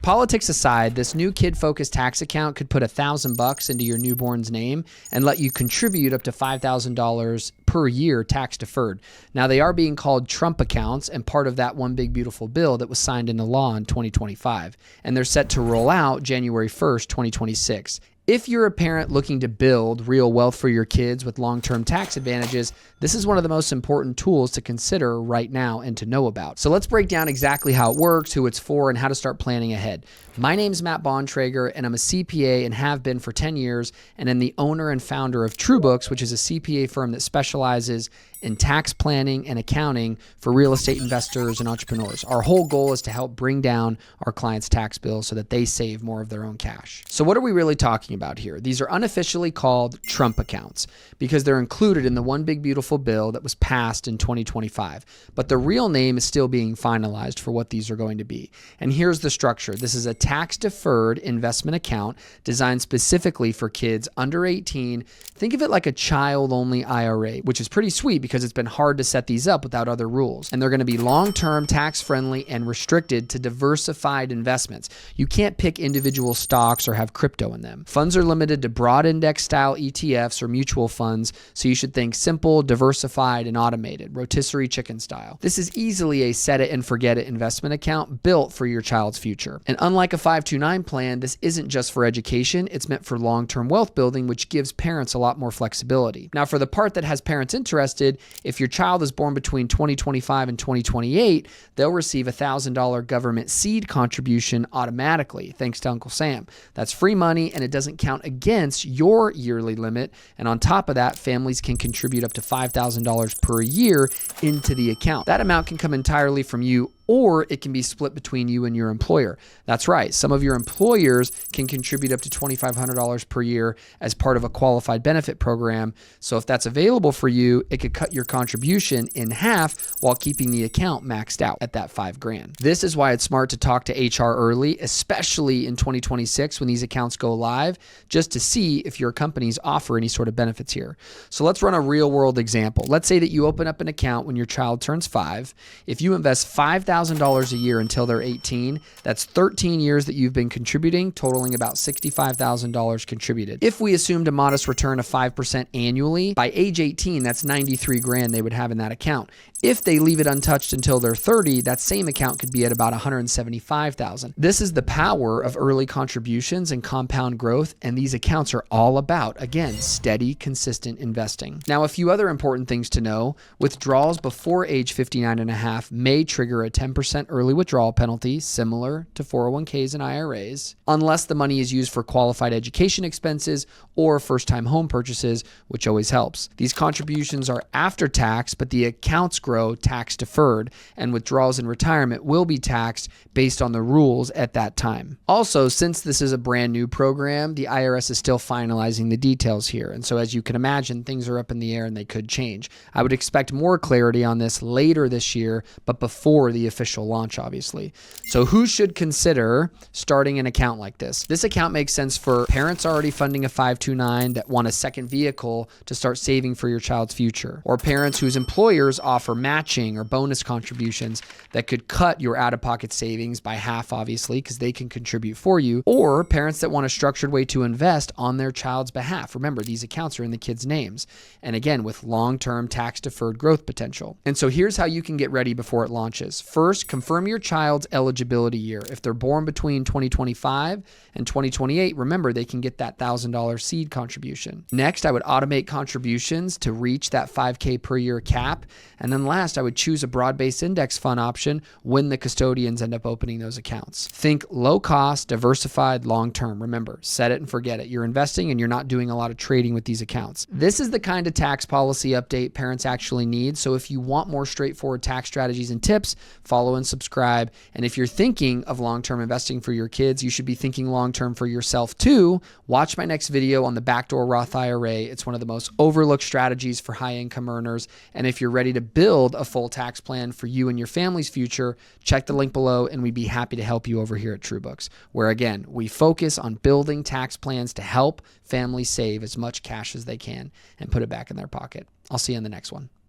Politics aside, this new kid-focused tax account could put $1,000 into your newborn's name and let you contribute up to $5,000 per year tax deferred. Now, they are being called Trump accounts and part of that one big beautiful bill that was signed into law in 2025, and they're set to roll out January 1st, 2026. If you're a parent looking to build real wealth for your kids with long-term tax advantages, this is one of the most important tools to consider right now and to know about. So let's break down exactly how it works, who it's for, and how to start planning ahead. My name's Matt Bontrager, and I'm a CPA and have been for 10 years, and I'm the owner and founder of TrueBooks, which is a CPA firm that specializes in tax planning and accounting for real estate investors and entrepreneurs. Our whole goal is to help bring down our clients' tax bills so that they save more of their own cash. So what are we really talking about here? These are unofficially called Trump accounts because they're included in the one big beautiful bill that was passed in 2025. But the real name is still being finalized for what these are going to be. And here's the structure. This is a tax-deferred investment account designed specifically for kids under 18. Think of it like a child-only IRA, which is pretty sweet because it's been hard to set these up without other rules. And they're going to be long-term, tax-friendly, and restricted to diversified investments. You can't pick individual stocks or have crypto in them. Funds are limited to broad index style ETFs or mutual funds, so you should think simple, diversified, and automated, rotisserie chicken style. This is easily a set it and forget it investment account built for your child's future. And unlike a 529 plan, this isn't just for education, it's meant for long-term wealth building, which gives parents a lot more flexibility. Now, for the part that has parents interested, if your child is born between 2025 and 2028, they'll receive a $1,000 government seed contribution automatically, thanks to Uncle Sam. That's free money, and it doesn't count against your yearly limit. And on top of that, families can contribute up to $5,000 per year into the account. That amount can come entirely from you, or it can be split between you and your employer. That's right. Some of your employers can contribute up to $2,500 per year as part of a qualified benefit program. So if that's available for you, it could cut your contribution in half while keeping the account maxed out at that $5,000. This is why it's smart to talk to HR early, especially in 2026 when these accounts go live, just to see if your companies offer any sort of benefits here. So let's run a real world example. Let's say that you open up an account when your child turns 5. If you invest $5,000 a year until they're 18, that's 13 years that you've been contributing, totaling about $65,000 contributed. If we assumed a modest return of 5% annually, by age 18, that's $93,000 they would have in that account. If they leave it untouched until they're 30, that same account could be at about $175,000. This is the power of early contributions and compound growth, and these accounts are all about, again, steady, consistent investing. Now, a few other important things to know. Withdrawals before age 59 and a half may trigger a 10% early withdrawal penalty, similar to 401ks and IRAs, unless the money is used for qualified education expenses or first-time home purchases, which always helps. These contributions are after tax, but the accounts grow tax deferred, and withdrawals in retirement will be taxed based on the rules at that time. Also, since this is a brand new program, the IRS is still finalizing the details here. And so as you can imagine, things are up in the air and they could change. I would expect more clarity on this later this year, but before the official launch, obviously. So who should consider starting an account like this? This account makes sense for parents already funding a 529 that want a second vehicle to start saving for your child's future, or parents whose employers offer matching or bonus contributions that could cut your out-of-pocket savings by half, obviously, because they can contribute for you, or parents that want a structured way to invest on their child's behalf. Remember, these accounts are in the kids' names, and again, with long-term tax-deferred growth potential. And so here's how you can get ready before it launches. First, confirm your child's eligibility year. If they're born between 2025 and 2028, remember, they can get that $1,000 seed contribution. Next, I would automate contributions to reach that $5,000 per year cap. And then last, I would choose a broad-based index fund option when the custodians end up opening those accounts. Think low cost, diversified, long-term. Remember, set it and forget it. You're investing and you're not doing a lot of trading with these accounts. This is the kind of tax policy update parents actually need. So if you want more straightforward tax strategies and tips, follow and subscribe. And if you're thinking of long-term investing for your kids, you should be thinking long-term for yourself too. Watch my next video on the backdoor Roth IRA. It's one of the most overlooked strategies for high-income earners. And if you're ready to build a full tax plan for you and your family's future, check the link below and we'd be happy to help you over here at TrueBooks, where again, we focus on building tax plans to help families save as much cash as they can and put it back in their pocket. I'll see you in the next one.